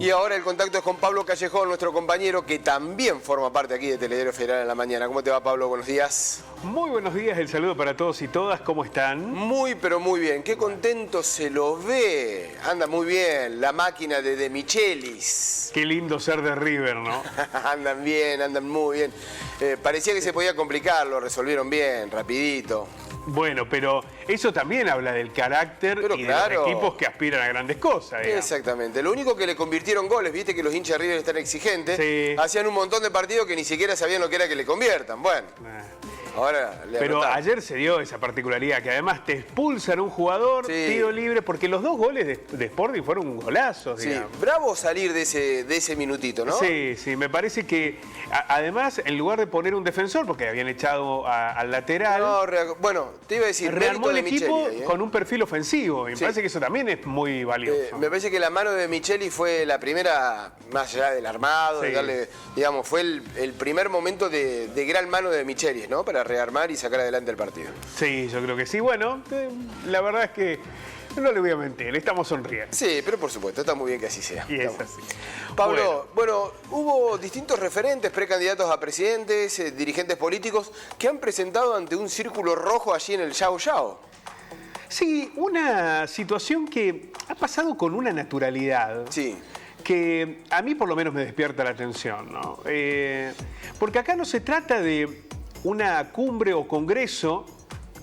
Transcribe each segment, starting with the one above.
Y ahora el contacto es con Pablo Callejón, nuestro compañero que también forma parte aquí de Telediario Federal en la mañana. ¿Cómo te va, Pablo? Buenos días. Muy buenos días, el saludo para todos y todas. ¿Cómo están? Muy, pero muy bien. Qué contento se lo ve. Anda muy bien. La máquina de De Michelis. Qué lindo ser de River, ¿no? Andan bien, andan muy bien. Parecía que se podía complicar, lo resolvieron bien, rapidito. Bueno, pero eso también habla del carácter Pero y claro, de los equipos que aspiran a grandes cosas. Digamos. Exactamente. Lo único que le convirtieron goles, viste que los hinchas de River están exigentes, Sí. hacían un montón de partidos que ni siquiera sabían lo que era que le conviertan. Bueno, ahora le Pero anotaron. ayer se dio esa particularidad, que además te expulsan a un jugador, Sí. tiro libre, porque los dos goles de Sporting fueron golazos, Sí, digamos. bravo salir de ese minutito, ¿no? Sí, sí, me parece que además, en lugar de poner un defensor, porque habían echado al lateral, No, bueno, te iba a decir, rearmó el mérito de equipo Micheli ahí, con un perfil ofensivo. Y me Sí. parece que eso también es muy valioso. me parece que la mano de Micheli fue la primera, más allá del armado, Sí. de darle, digamos, fue el primer momento de gran mano de Micheli, ¿no? Para rearmar y sacar adelante el partido. Sí, yo creo que sí. Bueno, la verdad es que no le voy a mentir, estamos sonriendo. Sí, pero por supuesto, está muy bien que así sea. Y es Estamos. así. Pablo, bueno, hubo distintos referentes, precandidatos a presidentes, dirigentes políticos, que han presentado ante un círculo rojo allí en el Yao Yao. Sí, una situación que ha pasado con una naturalidad. Sí. Que a mí por lo menos me despierta la atención, ¿no? Porque acá no se trata de una cumbre o congreso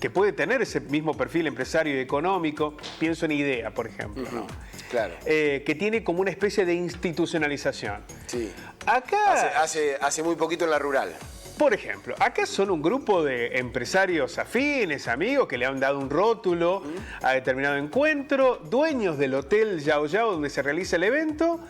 que puede tener ese mismo perfil empresario y económico, pienso en IDEA, por ejemplo, ¿no? Claro. Que tiene como una especie de institucionalización. Sí. Acá, Hace muy poquito en la rural. por ejemplo, acá son un grupo de empresarios afines, amigos, que le han dado un rótulo a determinado encuentro, dueños del hotel Yao Yao donde se realiza el evento,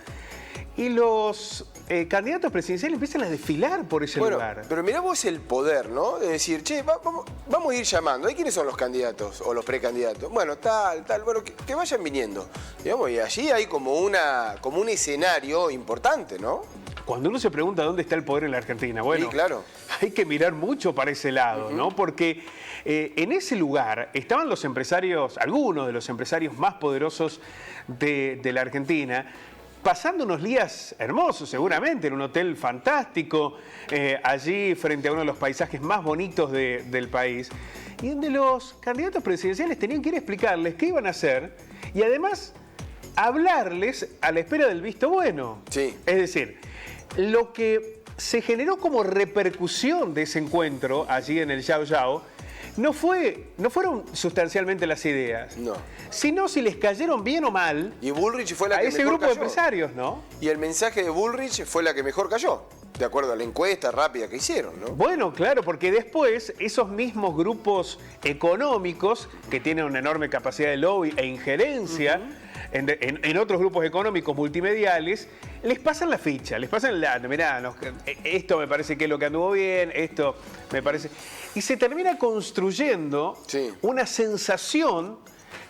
y los candidatos presidenciales empiezan a desfilar por ese lugar. Pero mirá vos el poder, ¿no? De decir, che, vamos a ir llamando. ¿Ahí quiénes son los candidatos o los precandidatos? Bueno, tal, bueno, que vayan viniendo. Digamos, y allí hay como un escenario importante, ¿no? Cuando uno se pregunta dónde está el poder en la Argentina, bueno, Sí, claro. hay que mirar mucho para ese lado, ¿no? Porque en ese lugar estaban los empresarios, algunos de los empresarios más poderosos de la Argentina, pasando unos días hermosos, seguramente, en un hotel fantástico, allí frente a uno de los paisajes más bonitos del país, y donde los candidatos presidenciales tenían que ir a explicarles qué iban a hacer y además hablarles a la espera del visto bueno. Sí. Es decir, lo que se generó como repercusión de ese encuentro allí en el Yao Yao no fueron sustancialmente las ideas, No. sino si les cayeron bien o mal Y Bullrich fue la a que ese mejor grupo de cayó. empresarios, ¿no? Y el mensaje de Bullrich fue la que mejor cayó, de acuerdo a la encuesta rápida que hicieron, ¿no? Bueno, claro, porque después esos mismos grupos económicos que tienen una enorme capacidad de lobby e injerencia en otros grupos económicos multimediales, les pasan la ficha, les pasan mirá, esto me parece que es lo que anduvo bien, esto me parece... Y se termina construyendo Sí. una sensación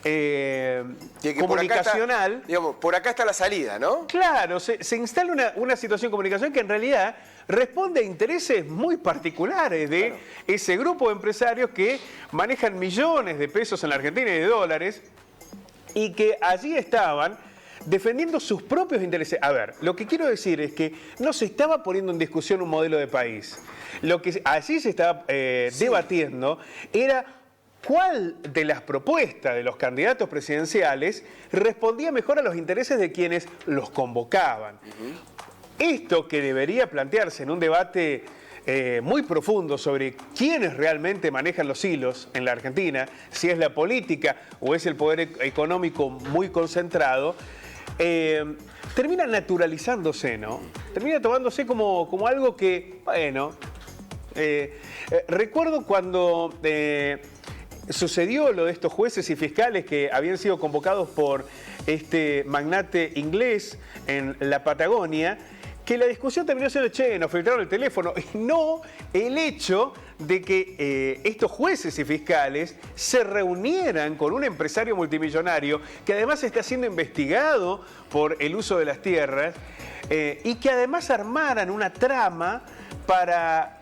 De que comunicacional. por acá está la salida, ¿no? Claro, se instala una situación comunicacional que en realidad responde a intereses muy particulares de ese grupo de empresarios que manejan millones de pesos en la Argentina y de dólares y que allí estaban defendiendo sus propios intereses. A ver, lo que quiero decir es que no se estaba poniendo en discusión un modelo de país. Lo que allí se estaba debatiendo era cuál de las propuestas de los candidatos presidenciales respondía mejor a los intereses de quienes los convocaban. Esto que debería plantearse en un debate muy profundo sobre quiénes realmente manejan los hilos en la Argentina, si es la política o es el poder económico muy concentrado, termina naturalizándose, ¿no? Termina tomándose como algo que, bueno, recuerdo cuando sucedió lo de estos jueces y fiscales que habían sido convocados por este magnate inglés en la Patagonia, que la discusión terminó siendo, che, nos filtraron el teléfono, y no el hecho de que estos jueces y fiscales se reunieran con un empresario multimillonario que además está siendo investigado por el uso de las tierras y que además armaran una trama para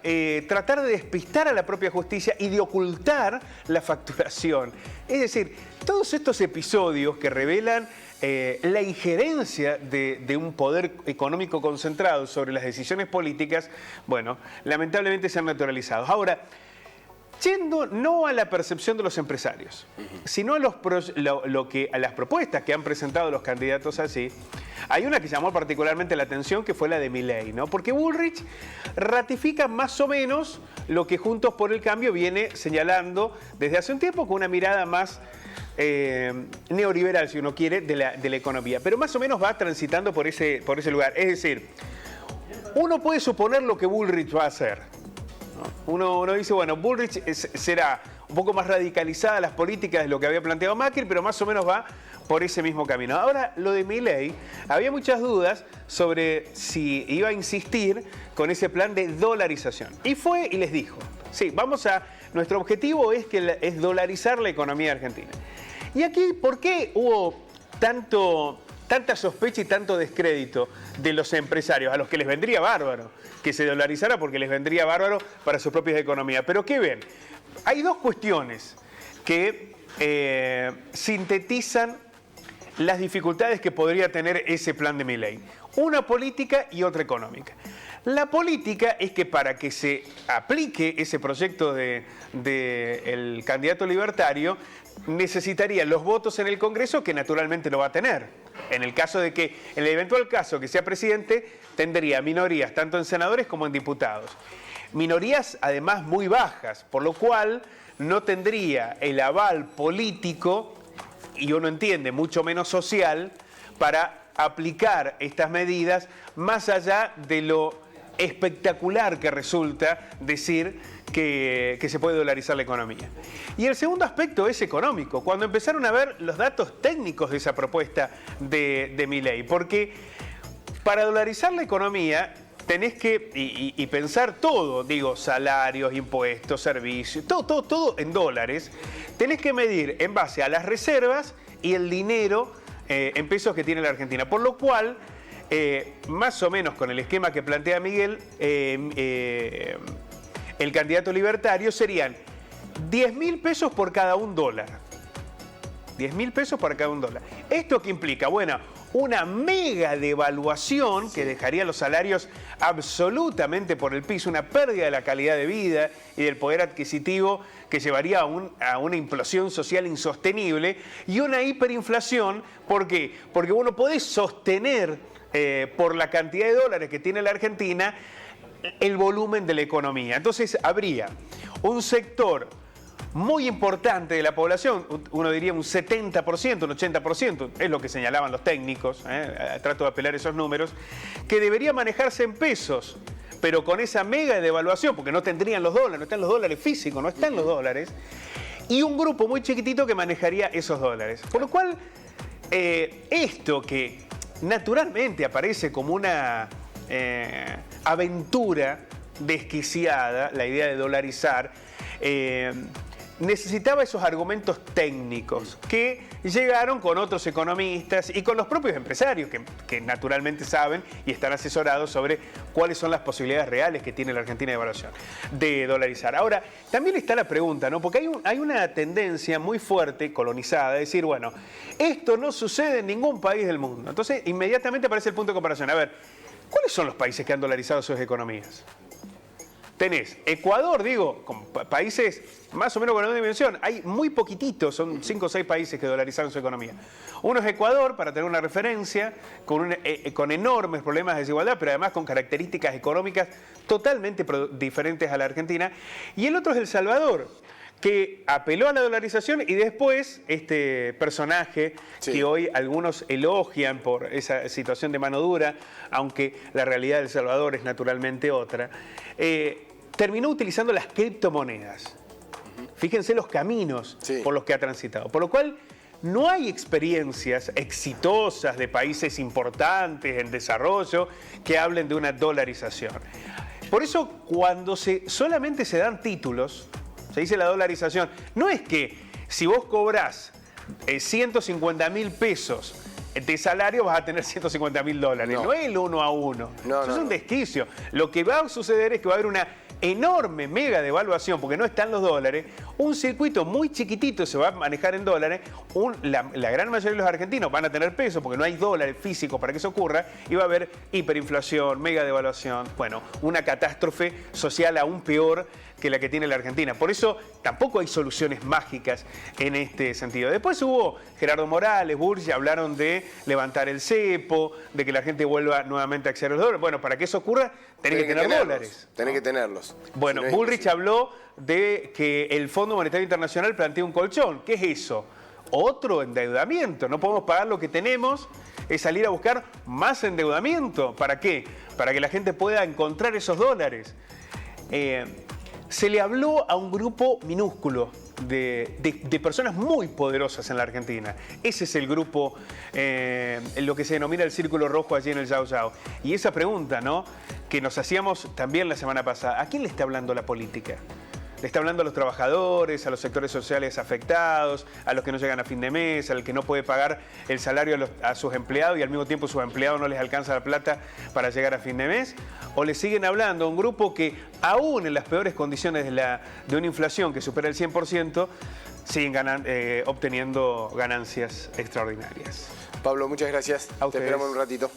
tratar de despistar a la propia justicia y de ocultar la facturación. Es decir, todos estos episodios que revelan la injerencia de un poder económico concentrado sobre las decisiones políticas, bueno, lamentablemente se han naturalizado. Ahora, yendo no a la percepción de los empresarios, sino a, a las propuestas que han presentado los candidatos así, hay una que llamó particularmente la atención, que fue la de Milei, ¿no? Porque Bullrich ratifica más o menos lo que Juntos por el Cambio viene señalando desde hace un tiempo, con una mirada más neoliberal, si uno quiere, de la economía. Pero más o menos va transitando por ese lugar. Es decir, uno puede suponer lo que Bullrich va a hacer. Uno dice, bueno, Bullrich será un poco más radicalizada las políticas de lo que había planteado Macri, pero más o menos va por ese mismo camino. Ahora, lo de Milei, había muchas dudas sobre si iba a insistir con ese plan de dolarización. Y fue y les dijo, sí, nuestro objetivo es dolarizar la economía argentina. Y aquí, ¿por qué hubo tanta sospecha y tanto descrédito de los empresarios, a los que les vendría bárbaro que se dolarizara, porque les vendría bárbaro para sus propias economías? Pero ¿qué ven? Hay dos cuestiones que sintetizan las dificultades que podría tener ese plan de Milei. Una política y otra económica. La política es que para que se aplique ese proyecto del candidato libertario, necesitaría los votos en el Congreso, que naturalmente lo va a tener. En el eventual caso que sea presidente, tendría minorías tanto en senadores como en diputados. Minorías además muy bajas, por lo cual no tendría el aval político, y uno entiende, mucho menos social, para aplicar estas medidas, más allá de lo espectacular que resulta decir que se puede dolarizar la economía. Y el segundo aspecto es económico, cuando empezaron a ver los datos técnicos de esa propuesta de Milei, porque para dolarizar la economía tenés que y pensar todo, digo, salarios, impuestos, servicios, todo en dólares, tenés que medir en base a las reservas y el dinero en pesos que tiene la Argentina, por lo cual más o menos con el esquema que plantea Miguel, el candidato libertario, serían 10.000 pesos por cada $1. 10.000 pesos por cada $1. ¿Esto qué implica? Bueno, una mega devaluación que dejaría los salarios absolutamente por el piso, una pérdida de la calidad de vida y del poder adquisitivo que llevaría a una implosión social insostenible y una hiperinflación. ¿Por qué? Porque uno puede sostener por la cantidad de dólares que tiene la Argentina el volumen de la economía. Entonces habría un sector muy importante de la población, uno diría un 70%, un 80%, es lo que señalaban los técnicos, trato de apelar esos números, que debería manejarse en pesos, pero con esa mega devaluación, porque no tendrían los dólares, no están los dólares físicos, no están los dólares, y un grupo muy chiquitito que manejaría esos dólares. Por lo cual, esto que naturalmente aparece como una aventura desquiciada, la idea de dolarizar, necesitaba esos argumentos técnicos que llegaron con otros economistas y con los propios empresarios que naturalmente saben y están asesorados sobre cuáles son las posibilidades reales que tiene la Argentina de dolarizar. Ahora, también está la pregunta, ¿no? Porque hay una tendencia muy fuerte, colonizada, de decir, bueno, esto no sucede en ningún país del mundo. Entonces, inmediatamente aparece el punto de comparación. A ver, ¿cuáles son los países que han dolarizado sus economías? Tenés Ecuador, digo, con países más o menos con una dimensión. Hay muy poquititos, son 5 o 6 países que dolarizaron su economía. Uno es Ecuador, para tener una referencia, con enormes problemas de desigualdad, pero además con características económicas totalmente diferentes a la Argentina. Y el otro es El Salvador, que apeló a la dolarización y después este personaje que hoy algunos elogian por esa situación de mano dura, aunque la realidad de El Salvador es naturalmente otra, terminó utilizando las criptomonedas. Fíjense los caminos por los que ha transitado. Por lo cual, no hay experiencias exitosas de países importantes en desarrollo que hablen de una dolarización. Por eso, cuando solamente se dan títulos, se dice la dolarización, no es que si vos cobrás 150.000 pesos de salario vas a tener 150.000 dólares. No es el 1 a 1. Eso es un desquicio. Lo que va a suceder es que va a haber una enorme, mega devaluación, porque no están los dólares, un circuito muy chiquitito se va a manejar en dólares, la gran mayoría de los argentinos van a tener peso, porque no hay dólares físicos para que eso ocurra, y va a haber hiperinflación, mega devaluación, bueno, una catástrofe social aún peor que la que tiene la Argentina. Por eso tampoco hay soluciones mágicas en este sentido. Después hubo Gerardo Morales, Bullrich, hablaron de levantar el cepo, de que la gente vuelva nuevamente a acceder a los dólares. Bueno, para que eso ocurra, tenés que tener dólares. Tenés que tenerlos. Bueno, Si no Bullrich habló de que el Fondo Monetario Internacional plantea un colchón. ¿Qué es eso? Otro endeudamiento. No podemos pagar lo que tenemos, es salir a buscar más endeudamiento. ¿Para qué? Para que la gente pueda encontrar esos dólares. Se le habló a un grupo minúsculo de personas muy poderosas en la Argentina. Ese es el grupo, en lo que se denomina el círculo rojo allí en el Yao Yao. Y esa pregunta, ¿no?, que nos hacíamos también la semana pasada, ¿a quién le está hablando la política? Le está hablando a los trabajadores, a los sectores sociales afectados, a los que no llegan a fin de mes, al que no puede pagar el salario a sus empleados y al mismo tiempo sus empleados no les alcanza la plata para llegar a fin de mes. ¿O le siguen hablando a un grupo que aún en las peores condiciones de una inflación que supera el 100%, siguen obteniendo ganancias extraordinarias? Pablo, muchas gracias. A ustedes. Te esperamos en un ratito.